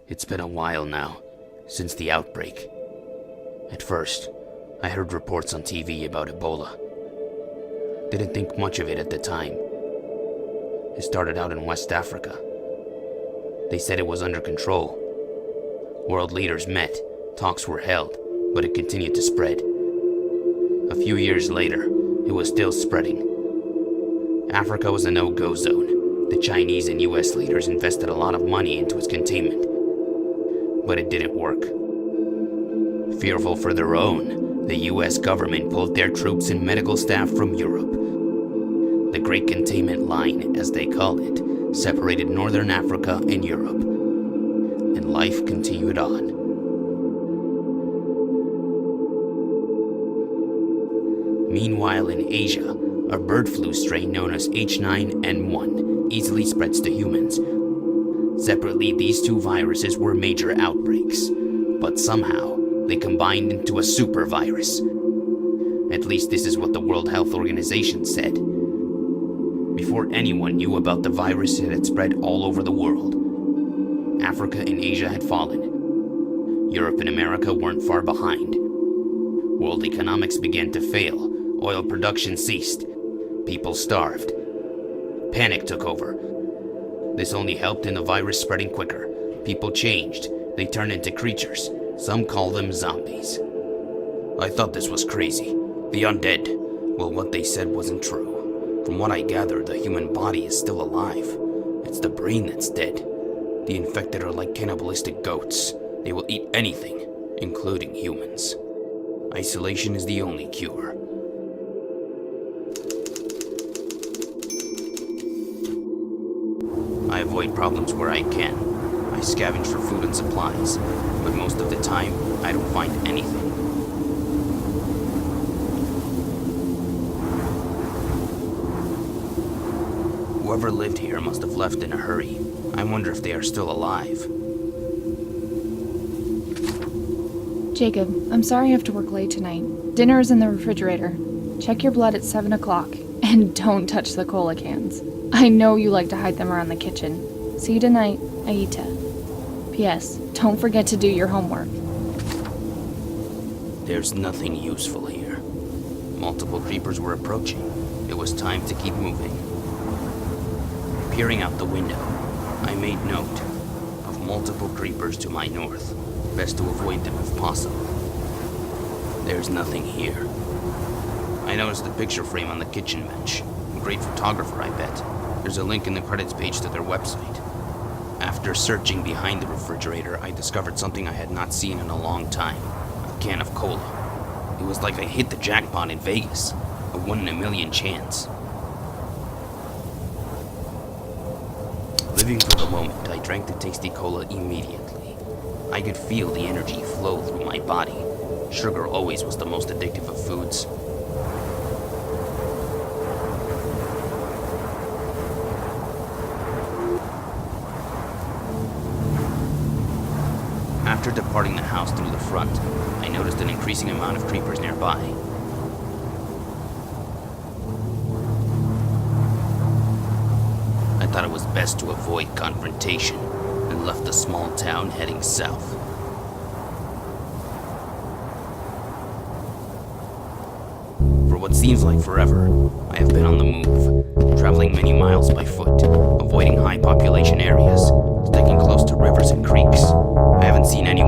It's been a while now, since the outbreak. At first, I heard reports on TV about Ebola. Didn't think much of it at the time. It started out in West Africa. They said it was under control. World leaders met, talks were held, but it continued to spread. A few years later, it was still spreading. Africa was a no-go zone. The Chinese and US leaders invested a lot of money into its containment, but it didn't work. Fearful for their own, the US government pulled their troops and medical staff from Europe. The Great Containment Line, as they call it, separated Northern Africa and Europe, and life continued on. Meanwhile, in Asia, a bird flu strain known as H9N1 easily spreads to humans. Separately, these two viruses were major outbreaks, but somehow they combined into a super virus. At least this is what the World Health Organization said. Before anyone knew about the virus, it had spread all over the world. Africa and Asia had fallen. Europe and America weren't far behind. World economics began to fail. Oil production ceased. People starved. Panic took over. This only helped in the virus spreading quicker. People changed. They turned into creatures. Some call them zombies. I thought this was crazy. The undead. Well, what they said wasn't true. From what I gathered, the human body is still alive. It's the brain that's dead. The infected are like cannibalistic goats. They will eat anything, including humans. Isolation is the only cure. I avoid problems where I can. I scavenge for food and supplies, but most of the time, I don't find anything. Whoever lived here must have left in a hurry. I wonder if they are still alive. Jacob, I'm sorry you have to work late tonight. Dinner is in the refrigerator. Check your blood at 7 o'clock. And don't touch the cola cans. I know you like to hide them around the kitchen. See you tonight, Aita. P.S. Don't forget to do your homework. There's nothing useful here. Multiple creepers were approaching. It was time to keep moving. Peering out the window, I made note of multiple creepers to my north. Best to avoid them if possible. There's nothing here. I noticed the picture frame on the kitchen bench. Great photographer, I bet. There's a link in the credits page to their website. After searching behind the refrigerator, I discovered something I had not seen in a long time. A can of cola. It was like I hit the jackpot in Vegas. A 1 in a million chance. Living for the moment, I drank the tasty cola immediately. I could feel the energy flow through my body. Sugar always was the most addictive of foods. After departing the house through the front, I noticed an increasing amount of creepers nearby. I thought it was best to avoid confrontation and left the small town heading south. For what seems like forever, I have been on the move, traveling many miles by foot, avoiding high population areas, sticking close to rivers and creeks. I haven't seen anyone